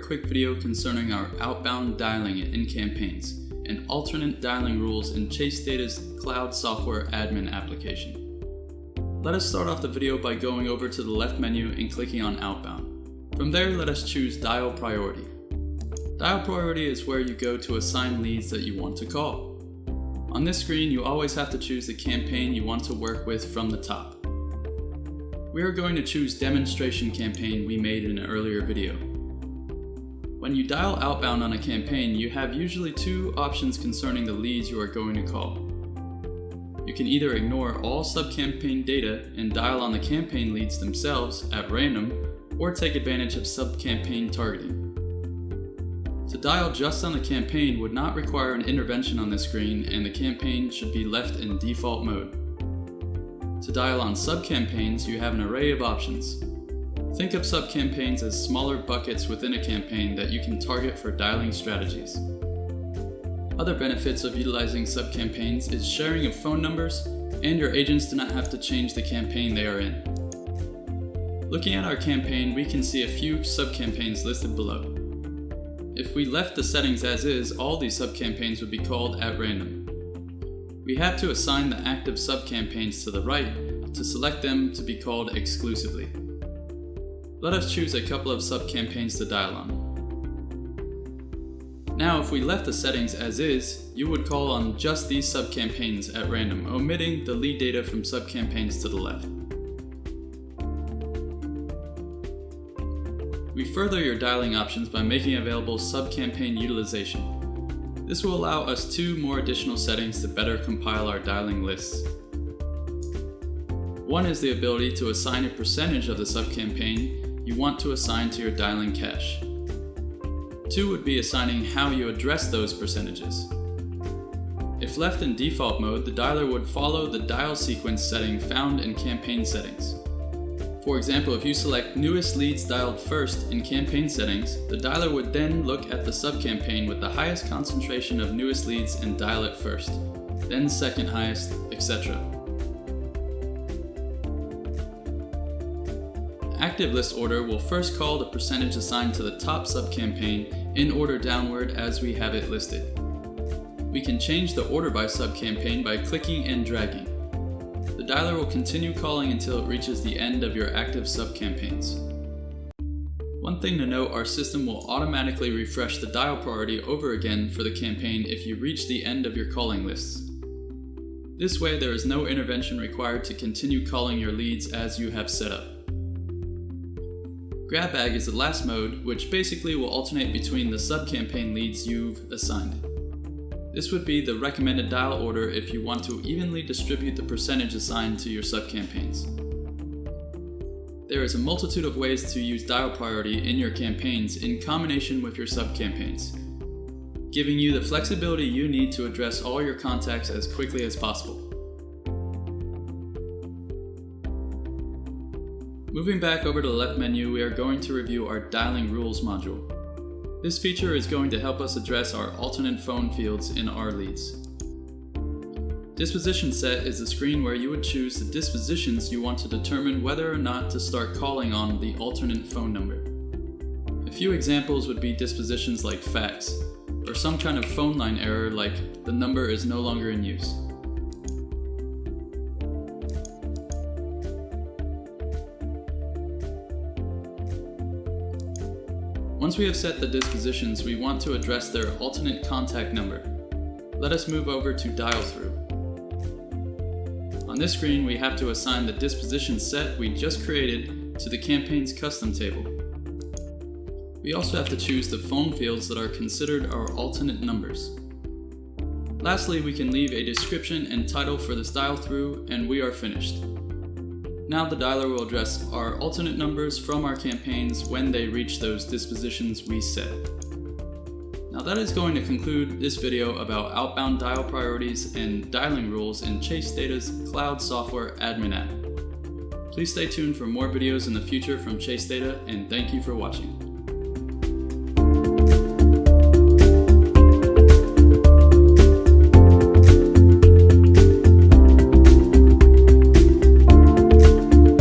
a quick video concerning our outbound dialing in campaigns and alternate dialing rules in ChaseData's cloud software admin application. Let us start off the video by going over to the left menu and clicking on Outbound. From there, let us choose Dial Priority. Dial Priority is where you go to assign leads that you want to call. On this screen, you always have to choose the campaign you want to work with from the top. We are going to choose Demonstration Campaign we made in an earlier video. When you dial outbound on a campaign, you have usually two options concerning the leads you are going to call. You can either ignore all sub-campaign data and dial on the campaign leads themselves at random, or take advantage of sub-campaign targeting. To dial just on the campaign would not require an intervention on the screen, and the campaign should be left in default mode. To dial on sub-campaigns, you have an array of options. Think of sub-campaigns as smaller buckets within a campaign that you can target for dialing strategies. Other benefits of utilizing sub-campaigns is sharing of phone numbers, and your agents do not have to change the campaign they are in. Looking at our campaign, we can see a few sub-campaigns listed below. If we left the settings as is, all these sub-campaigns would be called at random. We have to assign the active sub-campaigns to the right to select them to be called exclusively. Let us choose a couple of sub-campaigns to dial on. Now, if we left the settings as is, you would call on just these sub-campaigns at random, omitting the lead data from sub-campaigns to the left. We further your dialing options by making available sub-campaign utilization. This will allow us two more additional settings to better compile our dialing lists. One is the ability to assign a percentage of the sub-campaign you want to assign to your dialing cache. Two would be assigning how you address those percentages. If left in default mode, the dialer would follow the dial sequence setting found in campaign settings. For example, if you select newest leads dialed first in campaign settings, the dialer would then look at the sub-campaign with the highest concentration of newest leads and dial it first, then second highest, etc. Active list order will first call the percentage assigned to the top sub-campaign in order downward as we have it listed. We can change the order by sub-campaign by clicking and dragging. The dialer will continue calling until it reaches the end of your active sub-campaigns. One thing to note, our system will automatically refresh the dial priority over again for the campaign if you reach the end of your calling lists. This way, there is no intervention required to continue calling your leads as you have set up. Grab bag is the last mode, which basically will alternate between the sub-campaign leads you've assigned. This would be the recommended dial order if you want to evenly distribute the percentage assigned to your sub-campaigns. There is a multitude of ways to use dial priority in your campaigns in combination with your sub-campaigns, giving you the flexibility you need to address all your contacts as quickly as possible. Moving back over to the left menu, we are going to review our dialing rules module. This feature is going to help us address our alternate phone fields in our leads. Disposition set is the screen where you would choose the dispositions you want to determine whether or not to start calling on the alternate phone number. A few examples would be dispositions like fax, or some kind of phone line error like the number is no longer in use. Once we have set the dispositions, we want to address their alternate contact number. Let us move over to dial through. On this screen, we have to assign the disposition set we just created to the campaign's custom table. We also have to choose the phone fields that are considered our alternate numbers. Lastly, we can leave a description and title for this dial through, and we are finished. Now the dialer will address our alternate numbers from our campaigns when they reach those dispositions we set. Now that is going to conclude this video about outbound dial priorities and dialing rules in ChaseData's cloud software admin app. Please stay tuned for more videos in the future from ChaseData, and thank you for watching.